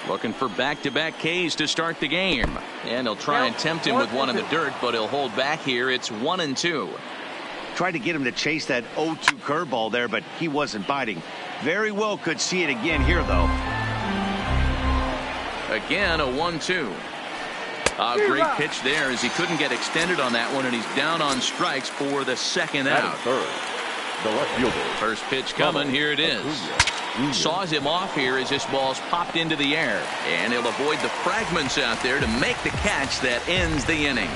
Looking for back-to-back Ks to start the game. And he'll try and tempt him with one in the dirt, but he'll hold back here. It's 1-2. Tried to get him to chase that 0-2 curveball there, but he wasn't biting. Very well could see it again here, though. Again, a 1-2. A great pitch there as he couldn't get extended on that one, and he's down on strikes for the second out. The left fielder. First pitch coming. Here it is. Saws him off here as this ball's popped into the air, and he'll avoid the fragments out there to make the catch that ends the inning.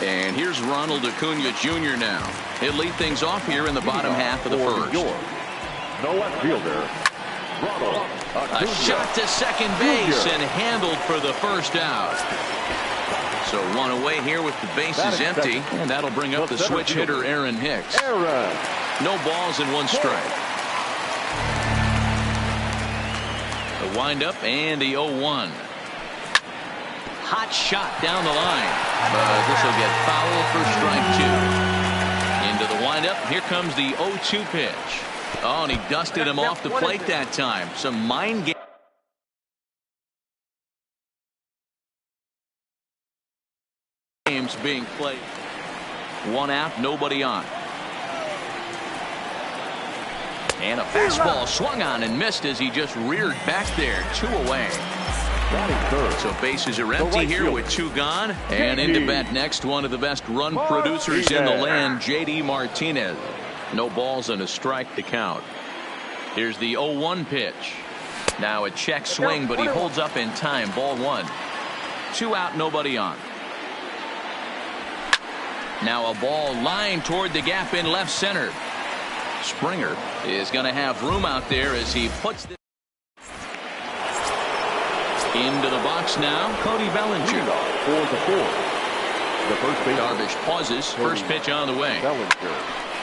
And here's Ronald Acuna Jr. now. He'll lead things off here in the bottom half of the first. The left fielder. A shot to second base and handled for the first out. So one away here with the bases empty, and that'll bring up the switch hitter Aaron Hicks. No balls and one strike. The windup and the 0-1. Hot shot down the line. But this will get foul for strike 2. Into the windup. Here comes the 0-2 pitch. Oh, and he dusted him off the plate that time. Some mind games being played. One out, nobody on. And a fastball swung on and missed as he just reared back there. 2 away. So bases are empty here with 2 gone. And into bat next, one of the best run producers in the land, J.D. Martinez. No balls and a strike to count. Here's the 0-1 pitch. Now a check swing, but he holds up in time. Ball 1. 2 out, nobody on. Now a ball lined toward the gap in left center. Springer is going to have room out there as he puts this into the box now. Cody Bellinger. 4-4. The first base. Darvish pauses. First pitch on the way.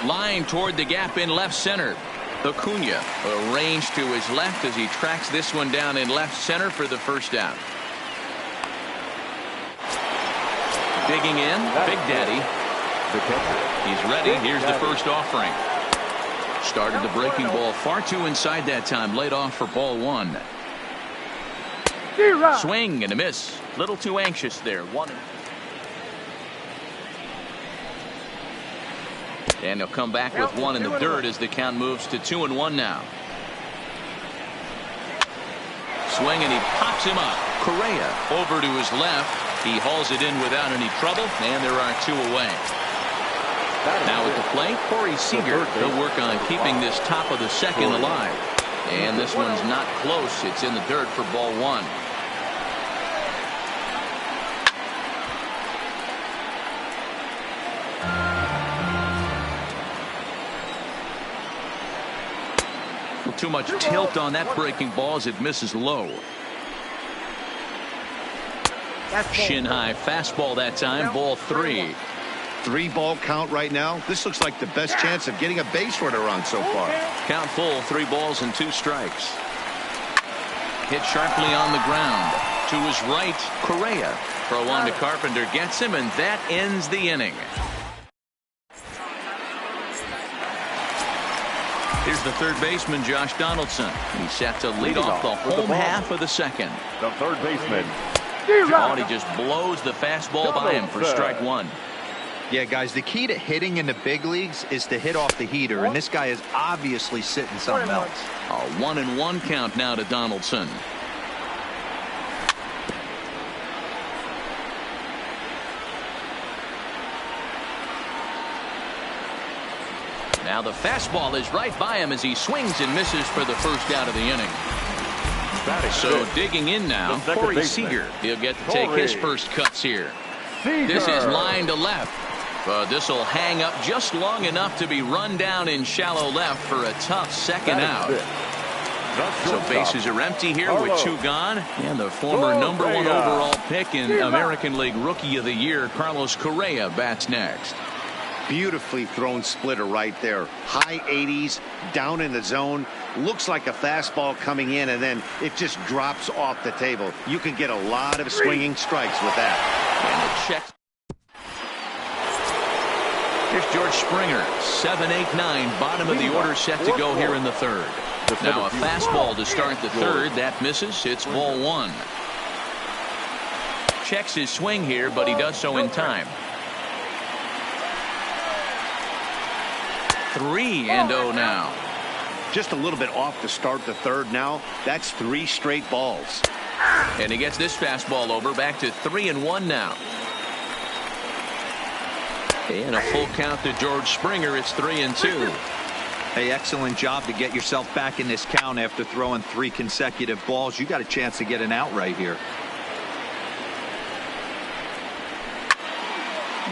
Line toward the gap in left center. Acuna arranged to his left as he tracks this one down in left center for the first out. Digging in, Big Daddy. He's ready. Here's the first offering. Started the breaking ball far too inside that time. Laid off for ball 1. Swing and a miss. Little too anxious there. 1. And he'll come back with 1 in the dirt as the count moves to 2-1 now. Swing and he pops him up. Correa over to his left. He hauls it in without any trouble, and there are 2 away. Now at the plate, Corey Seager. He'll work on keeping this top of the second alive. And this one's not close. It's in the dirt for ball 1. Too much tilt on that breaking ball as it misses low. Shin high fastball that time. Ball 3. 3-ball count right now. This looks like the best chance of getting a base runner on so far. Count full. 3 balls and 2 strikes. Hit sharply on the ground. To his right, Correa. Throw on to Carpenter gets him, and that ends the inning. Here's the third baseman, Josh Donaldson. He's set to lead off the home half of the second. The third baseman. Oh, and he just blows the fastball by him for strike 1. Yeah, guys, the key to hitting in the big leagues is to hit off the heater, and this guy is obviously sitting something else. A 1-1 count now to Donaldson. Now the fastball is right by him as he swings and misses for the first out of the inning. So digging in now, Corey Seager. He'll get to take his first cuts here. This is line to left. This will hang up just long enough to be run down in shallow left for a tough second out. So bases are empty here with 2 gone. And the former #1 overall pick in American League Rookie of the Year, Carlos Correa, bats next. Beautifully thrown splitter right there. High 80s, down in the zone. Looks like a fastball coming in, and then it just drops off the table. You can get a lot of swinging strikes with that. And it checks. Here's George Springer. 7, 8, 9. Bottom of the order set to go here in the third. Now a fastball to start the third. That misses. It's ball one. Checks his swing here, but he does so in time. 3-0 now. Just a little bit off to start the third now. That's 3 straight balls. And he gets this fastball over. Back to 3-1 now. And a full count to George Springer. It's 3-2. Hey, excellent job to get yourself back in this count after throwing 3 consecutive balls. You got a chance to get an out right here.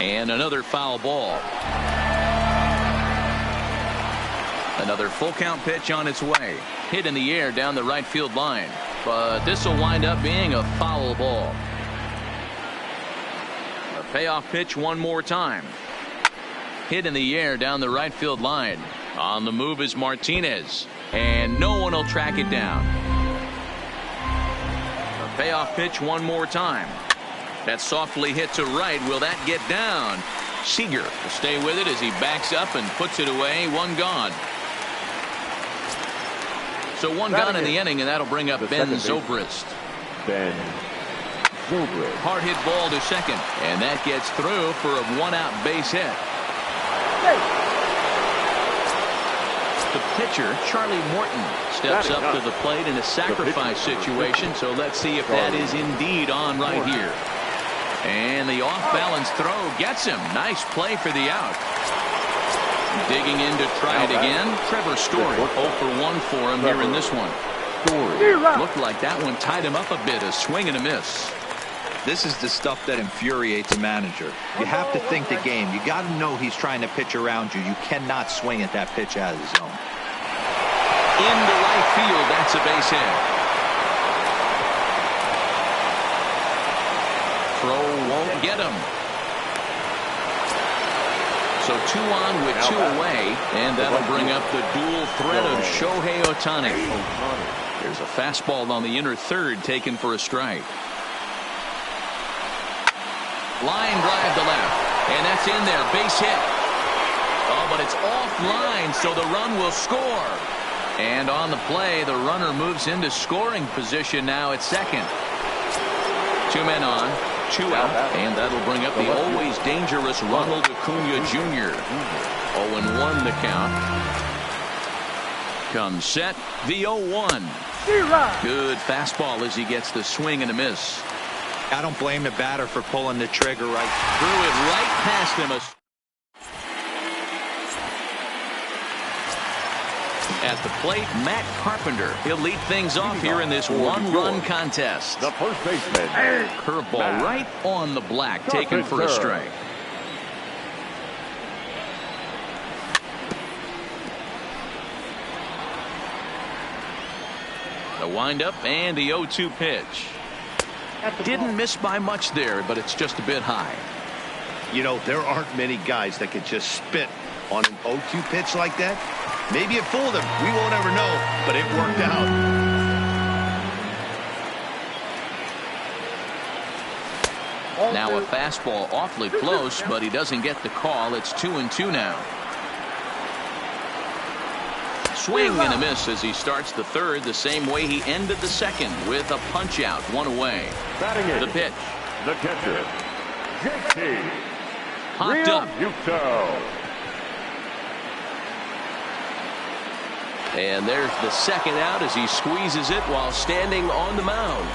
And another foul ball. Another full count pitch on its way. Hit in the air down the right field line. But this will wind up being a foul ball. A payoff pitch one more time. Hit in the air down the right field line. On the move is Martinez. And no one will track it down. A payoff pitch one more time. That softly hit to right. Will that get down? Seager will stay with it as he backs up and puts it away. One gone. So one gone in the inning, and that'll bring up Ben Zobrist. Ben Zobrist. Hard hit ball to second, and that gets through for a 1-out base hit. The pitcher, Charlie Morton, steps up to the plate in a sacrifice situation, so let's see if that is indeed on right here. And the off-balance throw gets him. Nice play for the out. Digging in to try it again. Trevor Story 0 for 1 for him here in this one. Looked like that one tied him up a bit. A swing and a miss. This is the stuff that infuriates a manager. You have to think the game. You got to know he's trying to pitch around you. You cannot swing at that pitch out of the zone. Into right field. That's a base hit. Throw won't get him. So 2 on with 2 away, and that'll bring up the dual threat of Shohei Ohtani. There's a fastball on the inner third taken for a strike. Line drive to left, and that's in there. Base hit. Oh, but it's offline, so the run will score. And on the play, the runner moves into scoring position now at second. 2 men on. 2 out, and that'll bring up the always dangerous Ronald Acuna Jr. 0-1 the count. Comes set, the 0-1. Good fastball as he gets the swing and a miss. I don't blame the batter for pulling the trigger right. Threw it right past him. At the plate, Matt Carpenter. He'll lead things off here in this 1-run contest. The first baseman. Curveball right on the black, taken for a strike. The windup and the 0-2 pitch. Didn't miss by much there, but it's just a bit high. You know, there aren't many guys that could just spit on an 0-2 pitch like that. Maybe it fooled him. We won't ever know, but it worked out. Now a fastball awfully close, but he doesn't get the call. It's 2-2 now. Swing and a miss as he starts the third the same way he ended the second with a punch out, 1 away. The pitch. The catcher, JT Hopped up. Realmuto. And there's the second out as he squeezes it while standing on the mound.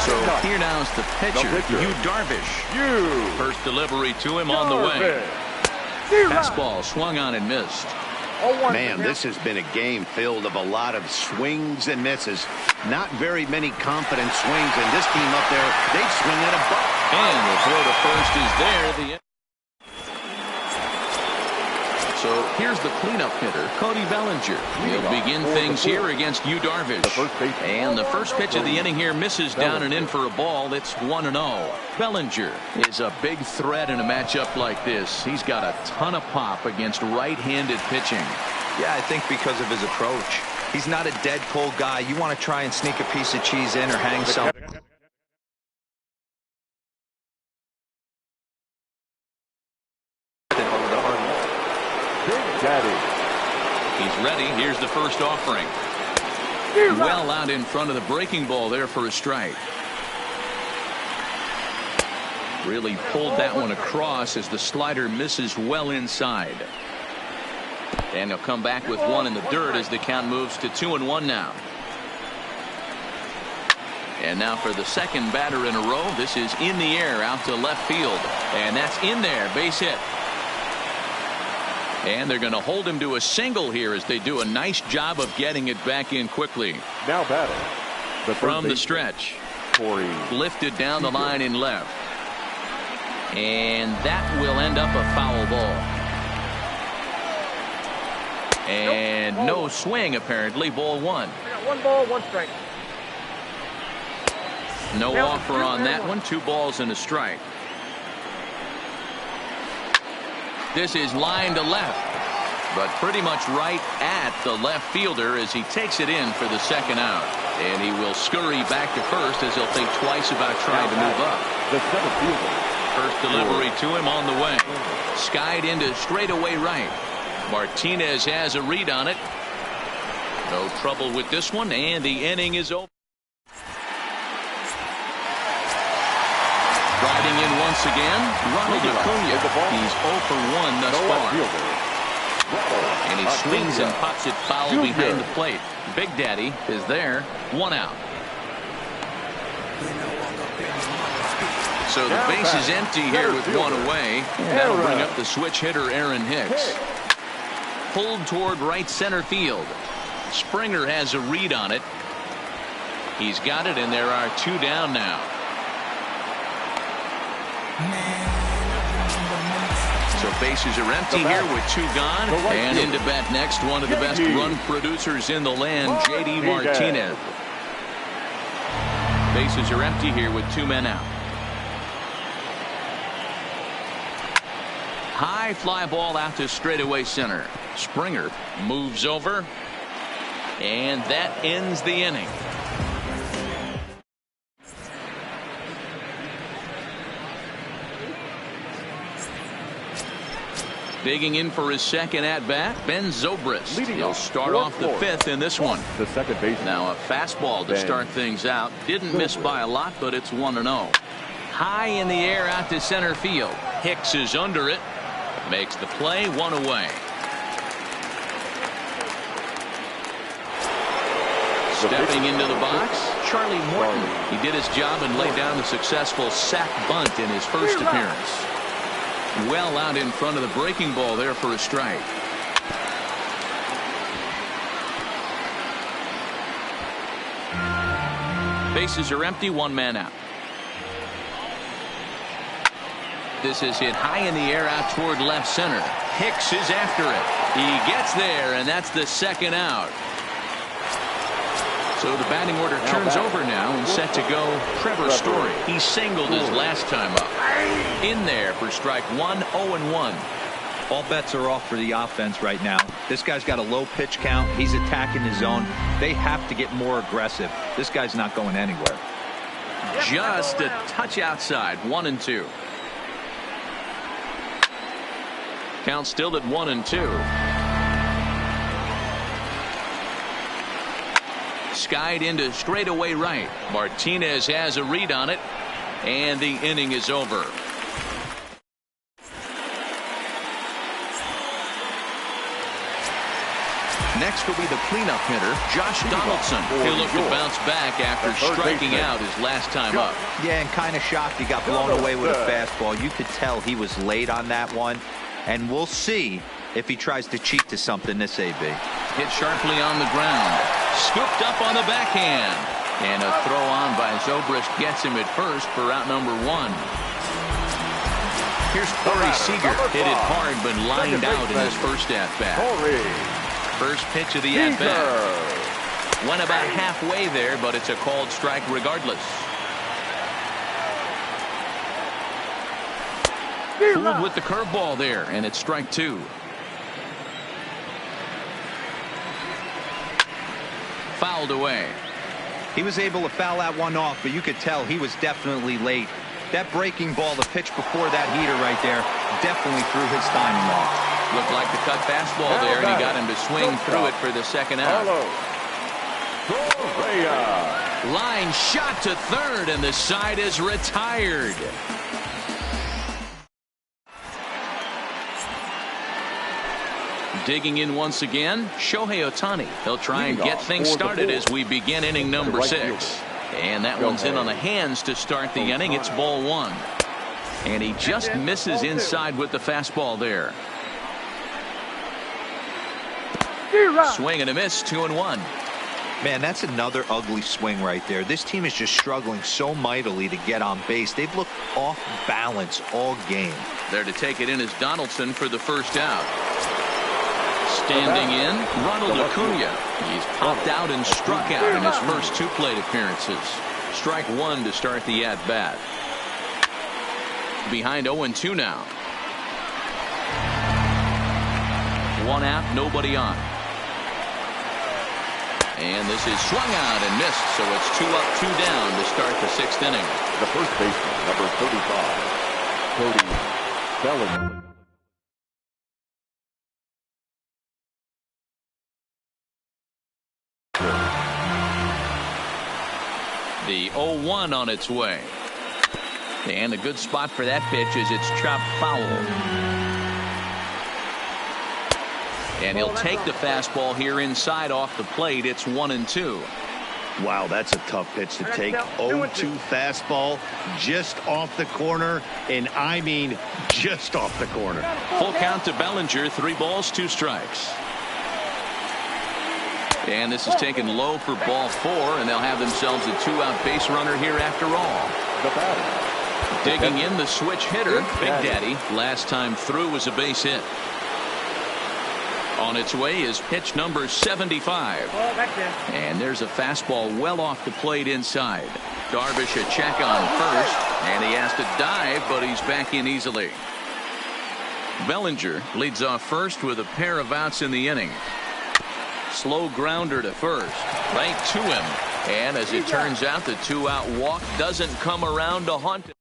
So here now is the pitcher, Yu Darvish. First delivery to him on the way. Fastball swung on and missed. Man, this has been a game filled of a lot of swings and misses. Not very many confident swings, and this team up there, they swing at a buck. And the throw to first is there. So here's the cleanup hitter, Cody Bellinger. He'll begin things here against Yu Darvish. And the first pitch of the inning here misses down and in for a ball. It's 1-0. Bellinger is a big threat in a matchup like this. He's got a ton of pop against right-handed pitching. Yeah, I think because of his approach. He's not a dead cold guy. You want to try and sneak a piece of cheese in or hang something. He's ready. Here's the first first offering. Well out in front of the breaking ball there for a strike. Really pulled that one across as the slider misses well inside. And he'll come back with one in the dirt as the count moves to 2-1 now. And now for the second batter in a row. This is in the air out to left field. And that's in there. Base hit. And they're going to hold him to a single here as they do a nice job of getting it back in quickly. Now batting from the stretch. Corey Lifted down the line in left. And that will end up a foul ball. And no swing apparently. Ball one. One ball, one strike. No offer on that one. 2 balls and a strike. This is line to left, but pretty much right at the left fielder as he takes it in for the second out. And he will scurry back to first as he'll think twice about trying to move up. The center fielder. First delivery to him on the way. Skied into straightaway right. Martinez has a read on it. No trouble with this one, and the inning is over. Riding in once again, Ronald Acuna. He's 0 for 1 thus far. And he swings and pops it foul behind the plate. Big Daddy is there. 1 out. So the base is empty here with 1 away. And that'll bring up the switch hitter Aaron Hicks. Pulled toward right center field. Springer has a read on it. He's got it, and there are 2 down now. So bases are empty here with 2 gone. And into bat next, one of the best run producers in the land, JD Martinez. Bases are empty here with 2 men out. High fly ball out to straightaway center. Springer moves over. And that ends the inning. Digging in for his second at-bat, Ben Zobrist. He'll start off the 5th in this one. The second base. Now a fastball to start things out. Didn't miss by a lot, but it's 1-0. High in the air out to center field. Hicks is under it. Makes the play. 1 away. Stepping into the box, Charlie Morton. He did his job and laid down the successful sac bunt in his first appearance. Well out in front of the breaking ball there for a strike. Bases are empty, 1 man out. This is hit high in the air out toward left center. Hicks is after it. He gets there, and that's the second out. So the batting order turns over now and set to go Trevor Story. He singled his last time up. In there for strike 1, 0-1. All bets are off for the offense right now. This guy's got a low pitch count. He's attacking his zone. They have to get more aggressive. This guy's not going anywhere. Just a touch outside. 1-2. Count still at 1-2. Skied into straightaway right. Martinez has a read on it, and the inning is over. Next will be the cleanup hitter, Josh Donaldson. He'll look to bounce back after striking out his last time up. Yeah, and kind of shocked he got blown away with a fastball. You could tell he was late on that one, and we'll see if he tries to cheat to something this AB. Hit sharply on the ground. Scooped up on the backhand. And a throw on by Zobrist gets him at first for out number 1. Here's Corey Seager. Hit it hard but lined out in his first at-bat. First pitch of the at-bat. Went about halfway there, but it's a called strike regardless. Fooled with the curveball there, and it's strike 2. Fouled away. He was able to foul that one off, but you could tell he was definitely late. That breaking ball, the pitch before that heater right there, definitely threw his timing off. Looked like the cut fastball there, and he got him to swing through it for the second out. Line shot to third, and the side is retired. Digging in once again, Shohei Ohtani. He'll try and get things started as we begin inning number 6. And that one's in on the hands to start the inning. It's ball 1. And he just misses inside with the fastball there. Swing and a miss, 2-1. Man, that's another ugly swing right there. This team is just struggling so mightily to get on base. They've looked off balance all game. There to take it in is Donaldson for the first out. Standing in, Ronald Acuna. He's popped out and struck out in his first 2 plate appearances. Strike 1 to start the at-bat. Behind 0-2 now. 1 out, nobody on. And this is swung out and missed, so it's 2 up, 2 down to start the 6th inning. The first baseman, number 35, Cody Bellinger. The 0-1 on its way. And a good spot for that pitch is it's chopped foul. And he'll take the fastball here inside off the plate. It's 1-2. Wow, that's a tough pitch to take. 0-2 fastball just off the corner, and I mean just off the corner. Full count to Bellinger, 3 balls, 2 strikes. And this is taken low for ball 4, and they'll have themselves a 2-out base runner here after all. The batter. Digging in, the switch hitter, Big Daddy. Last time through was a base hit. On its way is pitch number 75. And there's a fastball well off the plate inside. Darvish a check on first, and he has to dive, but he's back in easily. Bellinger leads off first with a pair of outs in the inning. Slow grounder to first, right to him. And as it turns out, the 2-out walk doesn't come around to haunt him.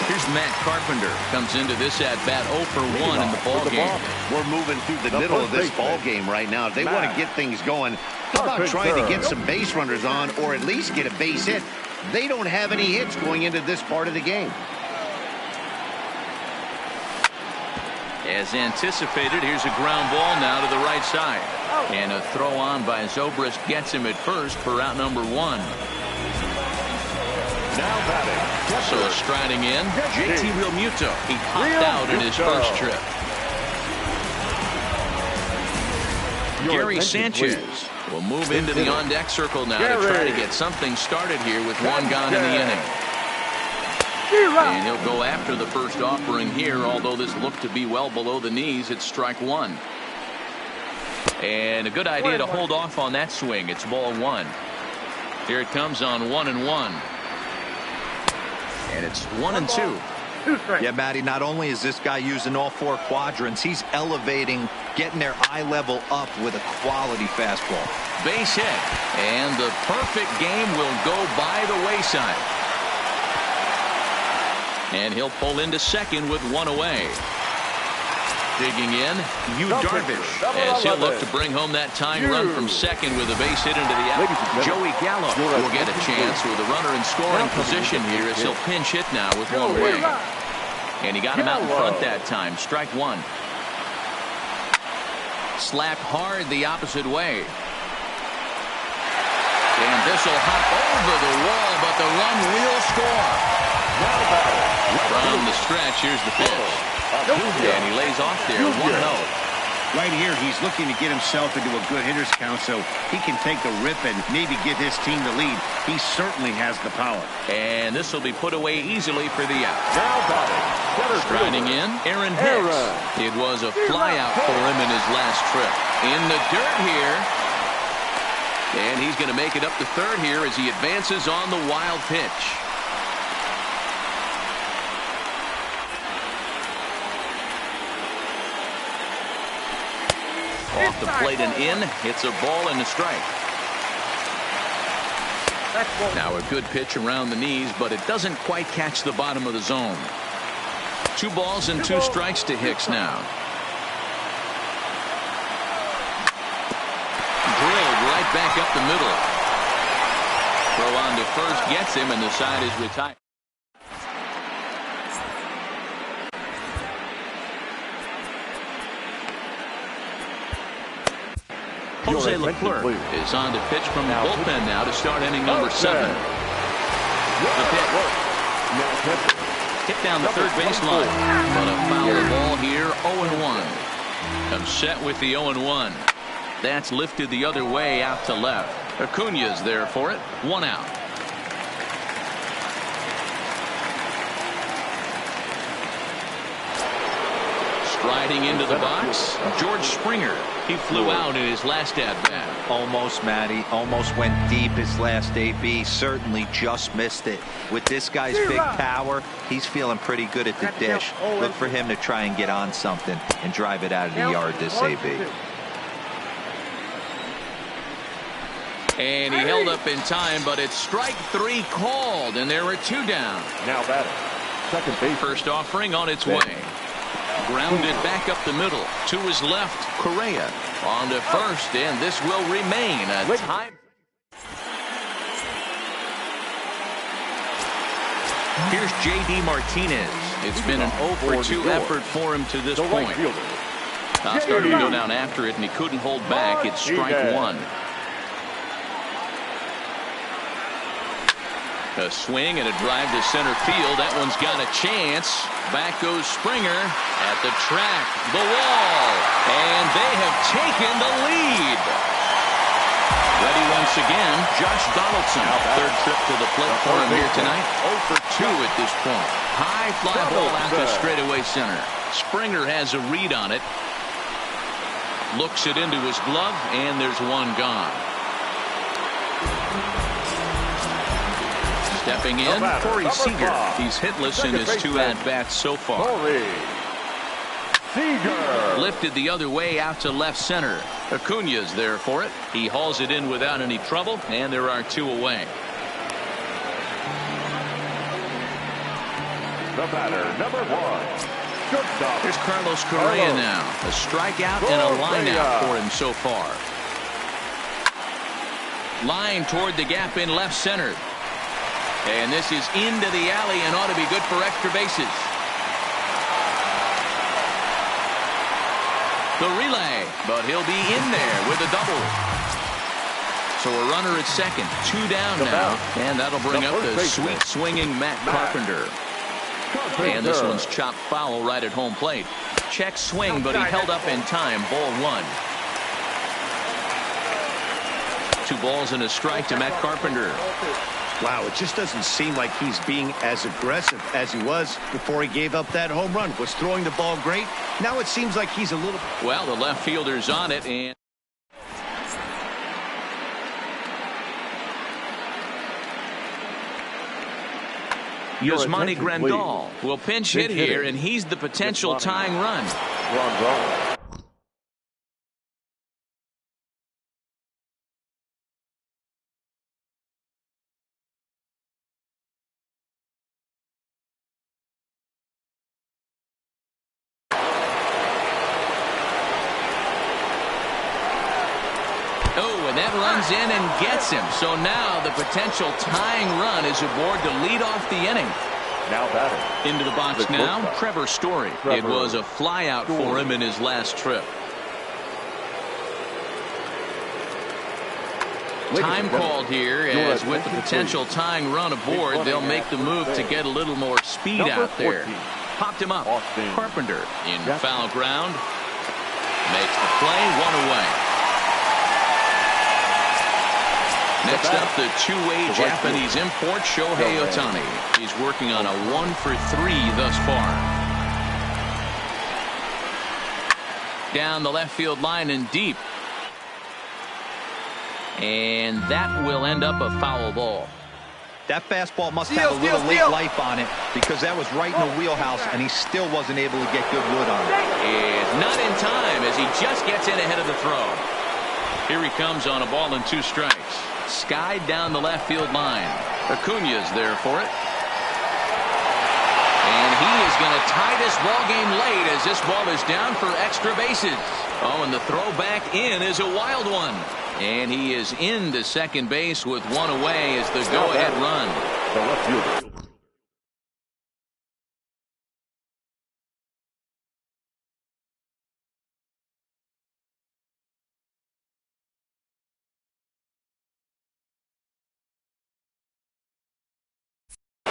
Here's Matt Carpenter. Comes into this at-bat 0 for 1 in the ball game. We're moving through the middle of this ball game right now. They want to get things going. How about trying to get some base runners on, or at least get a base hit? They don't have any hits going into this part of the game. As anticipated, here's a ground ball now to the right side. And a throw on by Zobrist gets him at first for out number 1. Now batting. So striding in, JT Realmuto. He popped out in his first trip. Gary Sanchez will move into the on-deck circle now to try to get something started here with 1 gone in the inning. And he'll go after the first offering here, although this looked to be well below the knees. It's strike 1. And a good idea to hold off on that swing. It's ball 1. Here it comes on 1-1. And it's 1-2. Yeah, Matty, not only is this guy using all 4 quadrants, he's elevating, getting their eye level up with a quality fastball. Base hit. And the perfect game will go by the wayside. And he'll pull into second with 1 away. Digging in, Darvish, as he'll look to bring home that tying run from second with a base hit into the out. Joey Gallo will get a chance with a runner in scoring position here as he'll pinch hit now with 1 away. And he got him out in front that time. Strike 1. Slapped hard the opposite way. And this will hop over the wall, but the run will score. From the stretch, here's the pitch. And he lays off there, 1-0. Right here, he's looking to get himself into a good hitter's count so he can take a rip and maybe give his team the lead. He certainly has the power. And this will be put away easily for the out. Now batting. Striding in, Aaron Hicks. It was a fly out for him in his last trip. In the dirt here. And he's going to make it up to third here as he advances on the wild pitch. Off the plate and in. It's a ball and a strike. Now a good pitch around the knees, but it doesn't quite catch the bottom of the zone. 2 balls and 2 strikes to Hicks now. Drilled right back up the middle. Throw on to first gets him, and the side is retired. Jose Leclerc is on to pitch from the bullpen now to start inning number 7. The pitch. Hit down the third baseline. But a foul ball here, 0-1. Comes set with the 0-1. That's lifted the other way out to left. Acuna's there for it. 1 out. Striding into the box, George Springer. He flew out in his last at-bat. Almost, Matty. Almost went deep his last AB. Certainly just missed it. With this guy's big power, he's feeling pretty good at the dish. Look for him to try and get on something and drive it out of the yard this AB. And he held up in time, but it's strike 3 called, and there are 2 down. Now batting, second base. First offering on its way. Grounded back up the middle. To his left, Correa. On to first, and this will remain a tie. Here's J.D. Martinez. It's been an 0-for-2 effort for him to this point. Now starting to go down after it, and he couldn't hold back. It's strike 1. A swing and a drive to center field. That one's got a chance. Back goes Springer at the track, the wall, and they have taken the lead. Ready once again, Josh Donaldson. Third trip to the plate for him here tonight. 0-for-2 at this point. High fly ball out to straightaway center. Springer has a read on it. Looks it into his glove, and there's 1 gone. Stepping in, Corey Seager. He's hitless in his 2 at-bats so far. Lifted the other way out to left center. Acuna's there for it. He hauls it in without any trouble, and there are 2 away. The batter, number 1. Shortstop. Here's Carlos Correa now. A strikeout and a lineout for him so far. Line toward the gap in left center. And this is into the alley and ought to be good for extra bases. The relay, but he'll be in there with a double. So a runner at second, 2 down now, and that'll bring up the sweet swinging Matt Carpenter. And this one's chopped foul right at home plate. Check swing, but he held up in time. Ball 1. 2 balls and a strike to Matt Carpenter. Wow, it just doesn't seem like he's being as aggressive as he was before he gave up that home run. Was throwing the ball great. Now it seems like he's a little... Well, the left fielder's on it, and... Yasmani Grandal will pinch hit here, and he's the potential tying run. Oh, and that runs in and gets him. So now the potential tying run is aboard to lead off the inning. Now batting. Into the box now, Trevor Story. It was a flyout for him in his last trip. Time called here, as with the potential tying run aboard, they'll make the move to get a little more speed out there. Popped him up. Carpenter in foul ground. Makes the play, 1 away. Next up, the 2-way Japanese import, Shohei Ohtani. He's working on a 1-for-3 thus far. Down the left field line and deep. And that will end up a foul ball. That fastball must have a little late life on it, because that was right in the wheelhouse, and he still wasn't able to get good wood on it. And not in time, as he just gets in ahead of the throw. Here he comes on a ball and 2 strikes. Skied down the left field line. Acuna's there for it. And he is going to tie this ball game late as this ball is down for extra bases. Oh, and the throw back in is a wild one. And he is into second base with one away as the go-ahead run. The left fielder.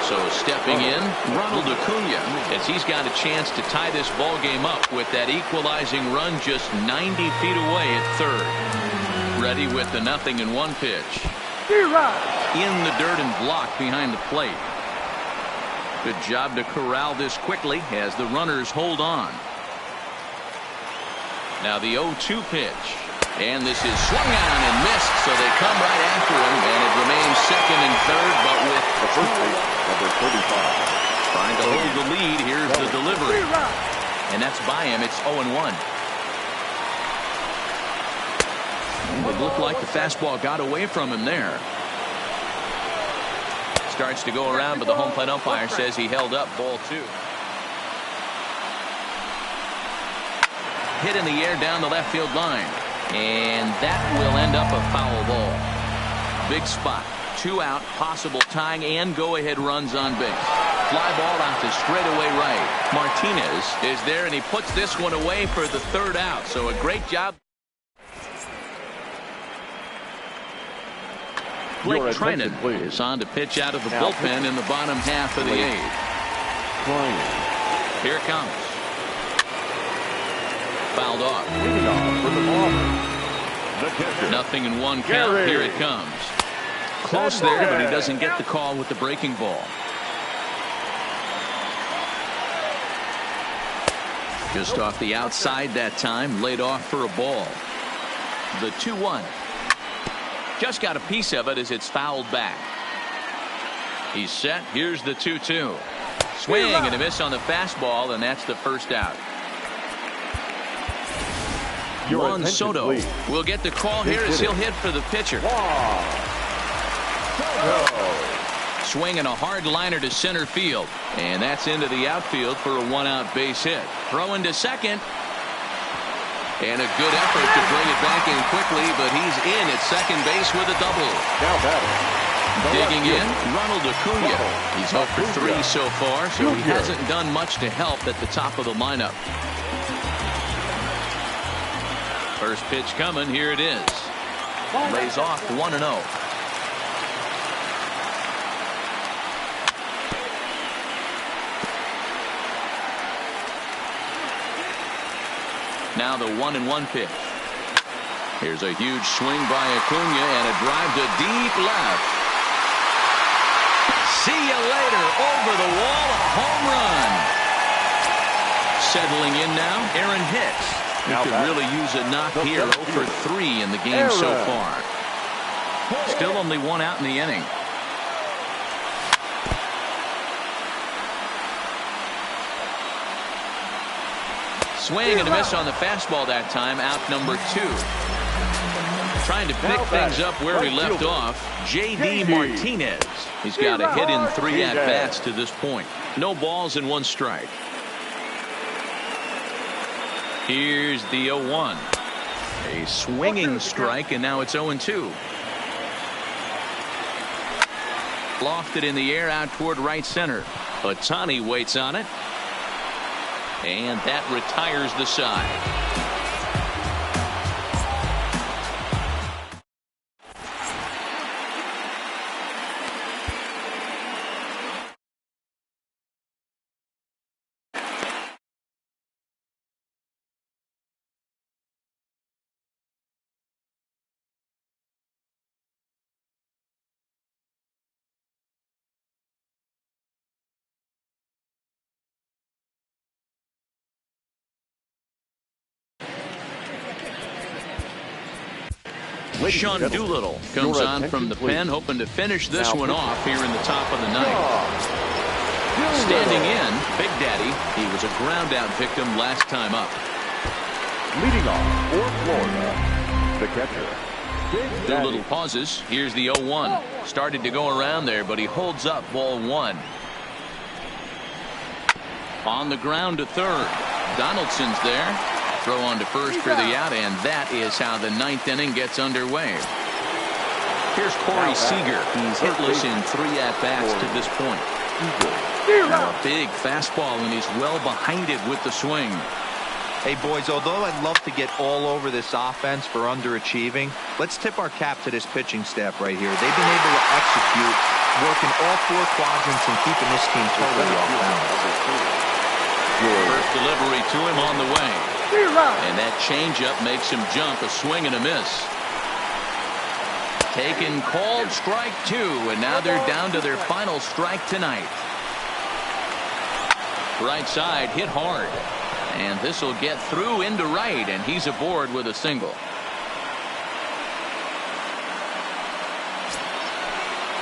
So stepping in, Ronald Acuna, as he's got a chance to tie this ball game up with that equalizing run just 90 feet away at third. Ready with the 0-1 pitch. In the dirt and blocked behind the plate. Good job to corral this quickly as the runners hold on. Now the 0-2 pitch. And this is swung on and missed, so they come right after him, and it remains second and third, but with The first base, number 35. trying to hold the lead. Here's the delivery. And that's by him. It's 0-1. It looked like the fastball got away from him there. Starts to go around, but the home plate umpire says he held up ball 2. Hit in the air down the left field line. And that will end up a foul ball. Big spot. 2 out, possible tying and go-ahead runs on base. Fly ball out to straightaway right. Martinez is there, and he puts this one away for the 3rd out. So a great job. Blake Trinan is on to pitch out of the bullpen in the bottom half of the 8th. Here it comes. Fouled off. Leading off with the ball. The catcher. 0-1 count. Here it comes. Close there, but he doesn't get the call with the breaking ball. Just off the outside that time, laid off for a ball. The 2-1. Just got a piece of it as it's fouled back. He's set. Here's the 2-2. Swing and a miss on the fastball, and that's the 1st out. Juan Soto will get the call here as he'll hit for the pitcher. Swinging a hard liner to center field, and that's into the outfield for a 1-out base hit. Throw into second, and a good effort to bring it back in quickly, but he's in at second base with a double. Digging in, Ronald Acuna. He's 0 for 3 so far, so he hasn't done much to help at the top of the lineup. First pitch coming. Here it is. Lays off 1-0. Now the 1-1 pitch. Here's a huge swing by Acuna and a drive to deep left. See you later. Over the wall, a home run. Settling in now, Aaron Hicks. He could really use a knock here. 0 for 3 in the game so far. Still only 1 out in the inning. Swing and a miss on the fastball that time. Out number 2. Trying to pick things up where we left off. J.D. Martinez. He's got a hit in 3 at-bats to this point. No balls and 1 strike. Here's the 0-1. A swinging strike, and now it's 0-2. Lofted in the air out toward right center. Ohtani waits on it. And that retires the side. Sean Doolittle comes on from the pen, hoping to finish this one off here in the top of the 9th. Standing in, Big Daddy. He was a ground out victim last time up. Leading off for Florida, the catcher, Big Daddy. Doolittle pauses. Here's the 0-1. Started to go around there, but he holds up ball 1. On the ground to third. Donaldson's there. Throw on to first for the out, and that is how the 9th inning gets underway. Here's Corey Seager. He's hitless in 3 at-bats to this point. Now a big fastball, and he's well behind it with the swing. Hey, boys, although I'd love to get all over this offense for underachieving, let's tip our cap to this pitching staff right here. They've been able to execute, working all 4 quadrants and keeping this team totally off balance. First delivery to him on the way. And that changeup makes him jump, a swing and a miss. Taken, called, strike 2, and now they're down to their final strike tonight. Right side hit hard, and this will get through into right, and he's aboard with a single.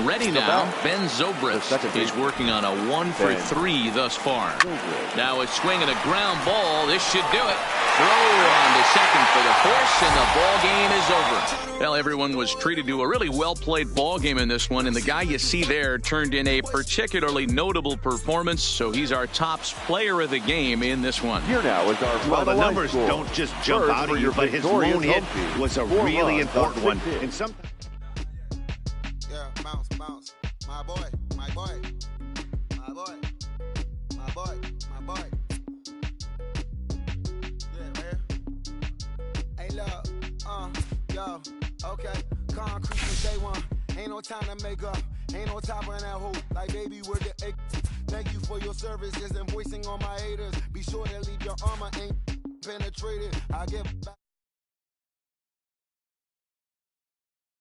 Ready now, Ben Zobrist is working on a 1-for-3 thus far. Now a swing and a ground ball. This should do it. Throw on to second for the force, and the ball game is over. Well, everyone was treated to a really well-played ball game in this one, and the guy you see there turned in a particularly notable performance, so he's our top player of the game in this one. Here now is our well, the numbers don't just jump out at you, but his lone hit was a really important one. And some. Bounce, bounce. My boy, my boy, my boy, my boy, my boy. Yeah, man. Hey, look, yo, okay. Concrete from day one. Ain't no time to make up. Ain't no top on that hoe. Like, baby, we're the egg. Thank you for your services and voicing on my haters. Be sure to leave your armor ain't penetrated. I get back.